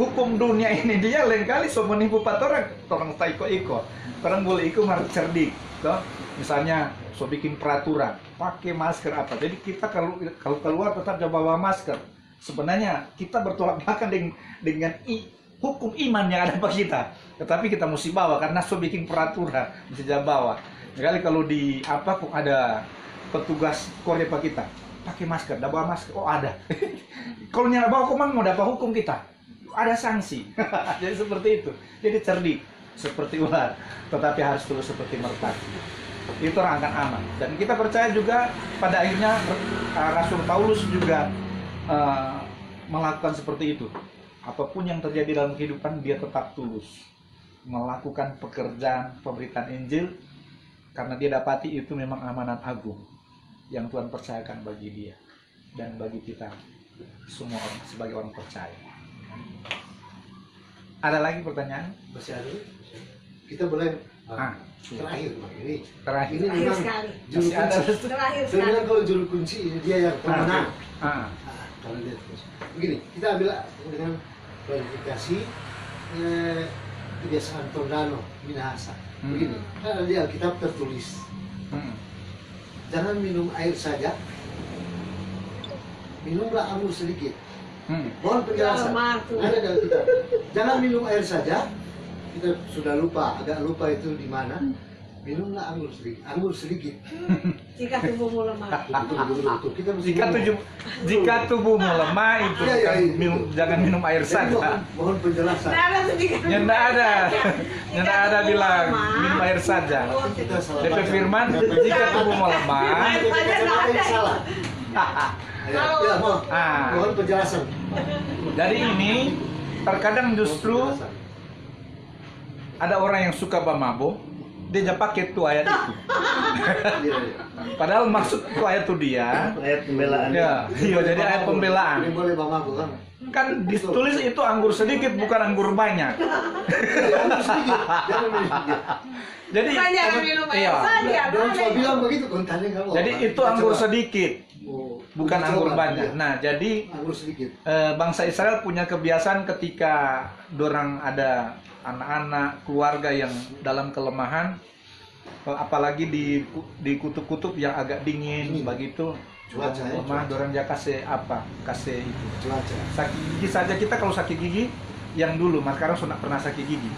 hukum dunia ini dia lain kali so menipu orang tak ikut. Orang boleh ikut harus cerdik. Toh? Misalnya so bikin peraturan pakai masker apa, jadi kita kalau keluar tetap bawa masker. Sebenarnya kita bertolak belakang dengan hukum iman yang ada pada kita, tetapi kita mesti bawa karena so bikin peraturan mesti bawa. Kali kalau di kok ada petugas Korea pada kita pakai masker, dah bawa masker, ada. Kalau nyala bawa komang mau dapat hukum kita, ada sanksi. Jadi seperti itu. Jadi cerdik seperti ular, tetapi harus tulus seperti merpati. Itu orang akan aman. Dan kita percaya juga pada akhirnya Rasul Paulus juga melakukan seperti itu. Apapun yang terjadi dalam kehidupan, dia tetap tulus melakukan pekerjaan pemberitaan Injil, karena dia dapati itu memang amanat agung yang Tuhan percayakan bagi dia dan bagi kita semua orang sebagai orang percaya. Ada lagi pertanyaan? Masih ada? Kita boleh terakhir ini memang juru kunci. Saya bilang kalau juru kunci dia yang pemenang. Kalau dia terus begini, kita ambil dengan kualifikasi kebiasaan Tondano Minahasa. Begini, kan di Alkitab tertulis, jangan minum air saja, minumlah anggur sedikit. Mohon penjelasan. Ada di Alkitab. Jangan minum air saja. Kita sudah agak lupa itu di mana. Minumlah anggur sedikit. Jika tubuhmu lemah. Jika tubuhmu lemah itu jangan minum air saja. Mohon penjelasan. Tidak ada bilang minum air saja. DP firman, jika tubuhmu lemah. Mohon penjelasan. Jadi ini terkadang justru ada orang yang suka mabuk, dia pakai tuh ayat itu. Padahal maksud tuh ayat itu dia ayat pembelaan. Ya, jadi ayat pembelaan. Ini boleh mabuk kan? Kan ditulis itu anggur sedikit bukan anggur banyak. Anggur sedikit. Jangan minum sedikit. Jadi minum air saja. Jangan cuma bilang begitu kontannya kalau. Jadi itu anggur sedikit. Bukan anggur banyak. Nah, jadi anggur sedikit. Bangsa Israel punya kebiasaan ketika dorang ada anak-anak, keluarga yang dalam kelemahan, apalagi di kutub-kutub yang agak dingin begitu, lemah, dorang dia kasih itu. Sakit gigi saja, kita kalau sakit gigi yang dulu, mas sekarang sudah pernah sakit gigi,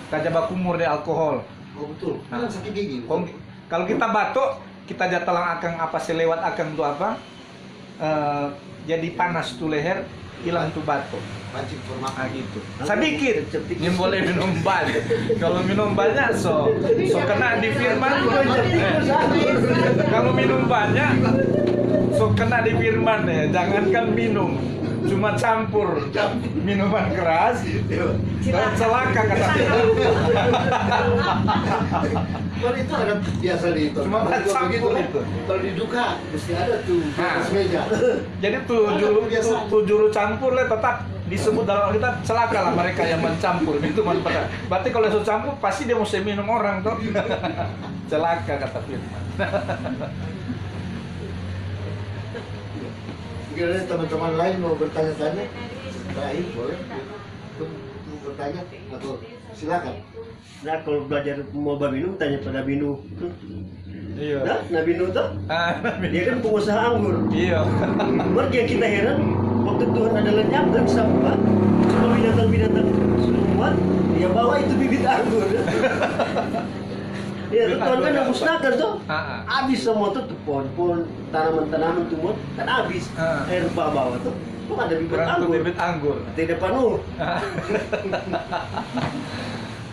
kita coba kumur di alkohol. Oh betul. Nah, sakit gigi. Kalau kita batuk, kita jatalang akan selewat akan untuk apa? Jadi panas tuh leher, hilang tuh batuk. Mancing format. Nah gitu. Sedikit, yang boleh minum banyak. Kalau minum banyak so kena di firman. Kalau minum banyak so kena di firman ya. Jangankan minum, cuma campur minuman keras, celaka kata Firman. Kalau itu ada biasa di itu. Cuma campur itu. Kalau di duka mesti ada tuh di atas meja. Jadi tuh juru campur lah tetap disebut dalam Alkitab celaka lah mereka yang mencampur minuman pada. Berarti kalau sudah campur pasti dia mesti minum orang toh. Celaka kata Firman. Mungkin ada teman-teman lain mau bertanya-tanya, baik boleh untuk bertanya atau silakan. Nah kalau belajar mau minum tanya pada Binu. Iya. Nah Binu tuh dia kan pengusaha anggur. Iya. Mereka yang kita heran waktu Tuhan ada lenyap dan sampah semua binatang-binatang semua dia bawa itu bibit anggur. Iya, Tuhan kan yang musnahkan tuh. Habis semua tuh pohon-pohon, tanaman-tanaman tumbuh kan habis. Air bawah tuh. Kok ada bibit anggur. Tidak penuh.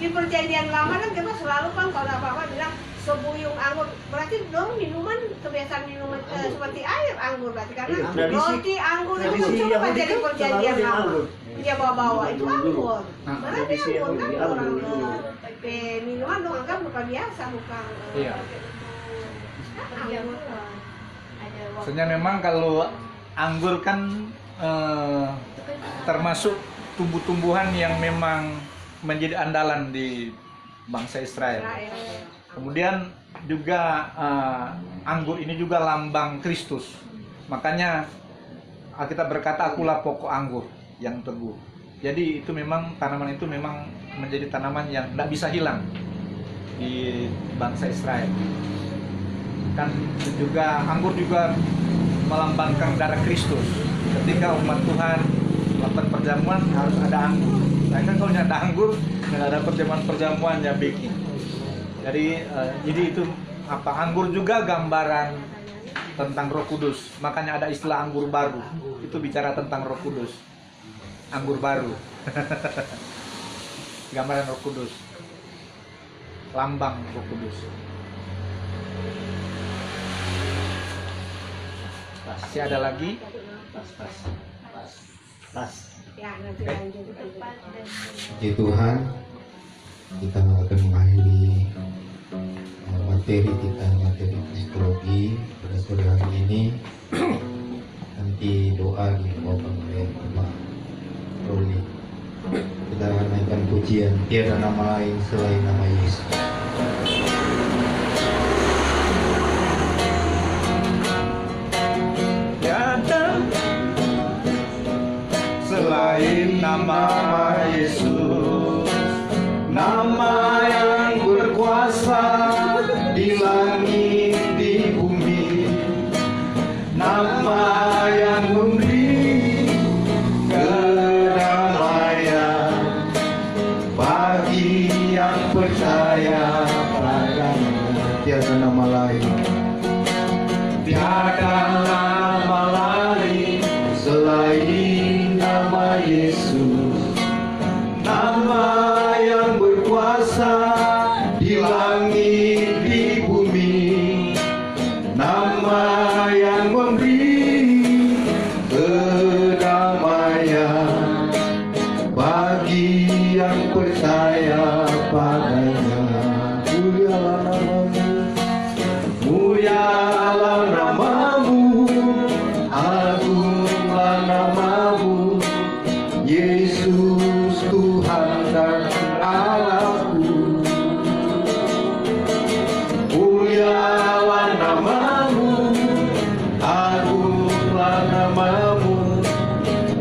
Di perjanjian lama kan kita selalu kan kalau apa-apa bilang sebuyung anggur, berarti dong minuman kebiasaan minuman seperti air anggur berarti karena roti anggur itu muncul pada di perjanjian lama. Dia bawa-bawa itu anggur. Mana dia anggur kan orang minuman dong anggap bukan biasa bukan. Iya. Sebenarnya memang kalau anggur kan termasuk tumbuh-tumbuhan yang memang menjadi andalan di bangsa Israel. Kemudian juga anggur ini juga lambang Kristus. Makanya Alkitab berkata akulah pokok anggur yang teguh. Jadi itu memang tanaman itu memang menjadi tanaman yang tidak bisa hilang di bangsa Israel. Kan juga anggur juga melambangkan darah Kristus. Ketika umat Tuhan melakukan perjamuan harus ada anggur. Nah kan kalau ada anggur nggak ada perjamuan ya baking. Jadi itu apa anggur juga gambaran tentang Roh Kudus. Makanya ada istilah anggur baru. Itu bicara tentang Roh Kudus. Anggur baru. Gambaran Roh Kudus. Lambang Roh Kudus. Masih ada lagi? Pas. Ya, nanti lanjut. Puji Tuhan, kita akan mengakhiri materi kita, materi kristologi pada sore hari ini. Nanti doa dibawakan oleh Bapak Roli. Kita akan naikkan pujian, tiada nama lain selain nama Yesus. Selain nama Yesus, nama yang berkuasa di langit di bumi, nama yang memberi kedamaian bagi yang percaya padanya. Tiada nama lain, tiada nama lain selain nama Yesus, nama yang berkuasa di langit di bumi, nama yang memberi kedamaian bagi yang percaya padanya. Mulialah namamu, agunglah namamu, Yesus Tuhan dan Allahku. Mulialah namamu, agunglah namamu,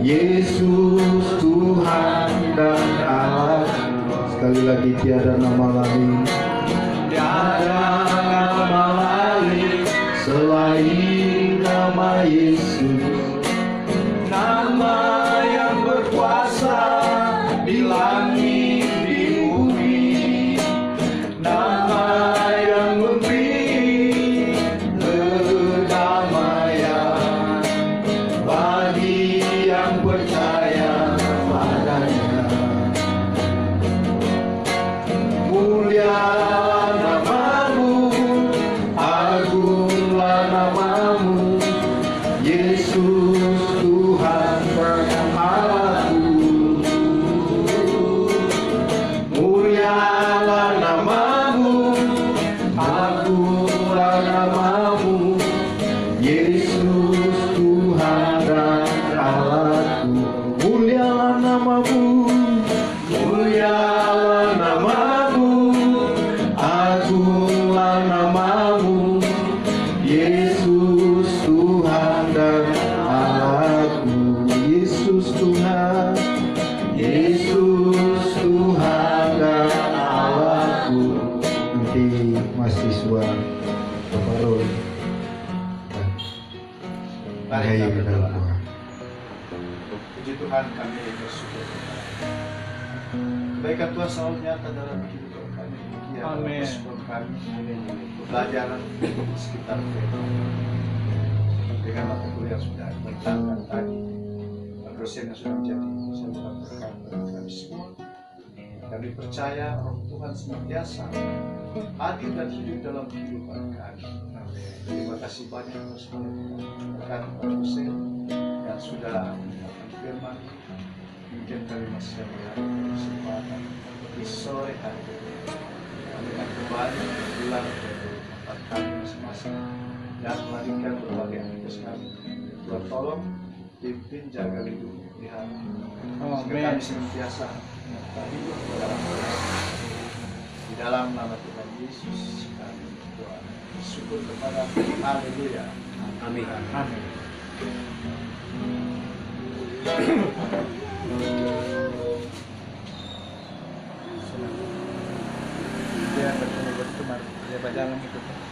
Yesus Tuhan dan Allahku. Sekali lagi, tiada nama lain, tiada nama lain selain nama Yesus, nama yang berkuasa di langit di bumi, nama yang memberi kedamaian bagi yang percaya mulialah namamu, agunglah namamu, Yesus Tuhan dan Allahku. Yesus Tuhan, Yesus Tuhan dan Allahku. Nanti mahasiswa Bapak Roy. Mari kita berdoa. berdoa. Puji Tuhan, kami bersyukur. Kebaikan Tuhan selalu nyata dalam kehidupan kami. Amin. Kami pelajaran di sekitar kita. Dengan mata kuliah yang sudah bertanggung tadi, dosen yang sudah menjadi saluran berkat bagi kami semua. Kami percaya Roh Tuhan senantiasa hadir dan hidup dalam kehidupan kami. Terima kasih banyak atas rekan dosen yang sudah menyampaikan firman. Mungkin kami masih melihat kesempatan di sore hari kami akan kembali pulang ke tempat kami masing-masing dan melanjutkan berbagai aktivitas kami. Tuhan tolong pimpin, jaga, lindungi, pelihara. Kami senantiasa hidup dalam di dalam nama Tuhan Yesus kami berdoa. Syukur kepada Haleluya. Amin. Amin. Dia bertemu bertumar, dia berjalan itu.